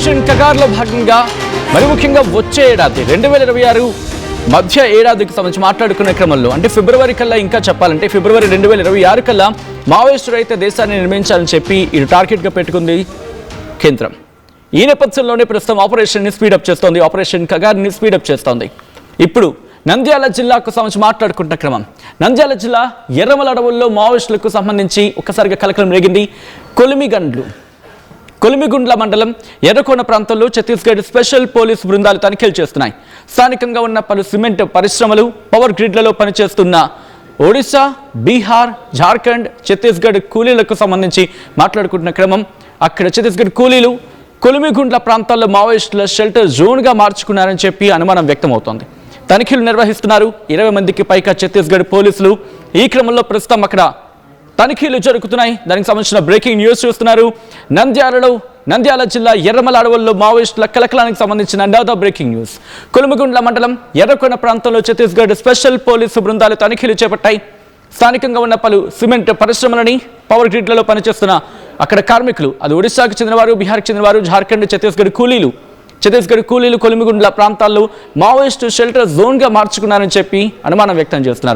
Operation కగార్లో భాగంగా మరి ముఖ్యంగా వచ్చే ఏడాది 2026 మధ్య ఏడాదికి సంబంధించి మాట్లాడుకునే క్రమంలో అంటే ఫిబ్రవరి కల్లా ఇంకా చెప్పాలంటే ఫిబ్రవరి 2026 కల్లా మావోయిస్టు రహిత దేశాన్ని నిర్మించాలని చెప్పి ఇది టార్గెట్గా పెట్టుకుంది కేంద్రం. ఈ నేపథ్యంలోనే ప్రస్తుతం ఆపరేషన్ని స్పీడప్ చేస్తోంది, ఆపరేషన్ కగార్ని స్పీడప్ చేస్తోంది. ఇప్పుడు నంద్యాల జిల్లాకు సంబంధించి మాట్లాడుకుంటున్న క్రమం, నంద్యాల జిల్లా ఎర్రమల అడవుల్లో మావోయిస్టులకు సంబంధించి ఒక్కసారిగా కలకలం రేగింది. కొలిమిగుండ్ల మండలం ఎర్రకోన ప్రాంతంలో ఛత్తీస్గఢ్ స్పెషల్ పోలీస్ బృందాలు తనిఖీలు చేస్తున్నాయి. స్థానికంగా ఉన్న పలు సిమెంట్ పరిశ్రమలు, పవర్ గ్రిడ్లలో పనిచేస్తున్న ఒడిశా, బీహార్, జార్ఖండ్, ఛత్తీస్గఢ్ కూలీలకు సంబంధించి మాట్లాడుకుంటున్న క్రమం. అక్కడ ఛత్తీస్గఢ్ కూలీలు కొలిమిగుండ్ల ప్రాంతాల్లో మావోయిస్టుల షెల్టర్ జోన్గా మార్చుకున్నారని చెప్పి అనుమానం వ్యక్తమవుతోంది. తనిఖీలు నిర్వహిస్తున్నారు 20 మందికి పైగా ఛత్తీస్గఢ్ పోలీసులు. ఈ క్రమంలో ప్రస్తుతం అక్కడ తనిఖీలు జరుగుతున్నాయి. దానికి సంబంధించిన బ్రేకింగ్ న్యూస్ చూస్తున్నారు. నంద్యాల జిల్లా ఎర్రమల అడవుల్లో మావోయిస్టుల కలకలానికి సంబంధించిన another బ్రేకింగ్ న్యూస్. కొలిమిగుండ్ల మండలం ఎర్రకొండ ప్రాంతంలో ఛత్తీస్గఢ్ స్పెషల్ పోలీసు బృందాలు తనిఖీలు చేపట్టాయి. స్థానికంగా ఉన్న పలు సిమెంట్ పరిశ్రమలని, పవర్ గ్రిడ్లలో పనిచేస్తున్న అక్కడ కార్మికులు, అది ఒడిశాకు చెందినవారు, బీహార్కి చెందినవారు, జార్ఖండ్, ఛత్తీస్గఢ్ కూలీలు కొలిమిగుండ్ల ప్రాంతాల్లో మావోయిస్టు షెల్టర్ జోన్గా మార్చుకున్నారని చెప్పి అనుమానం వ్యక్తం చేస్తున్నారు.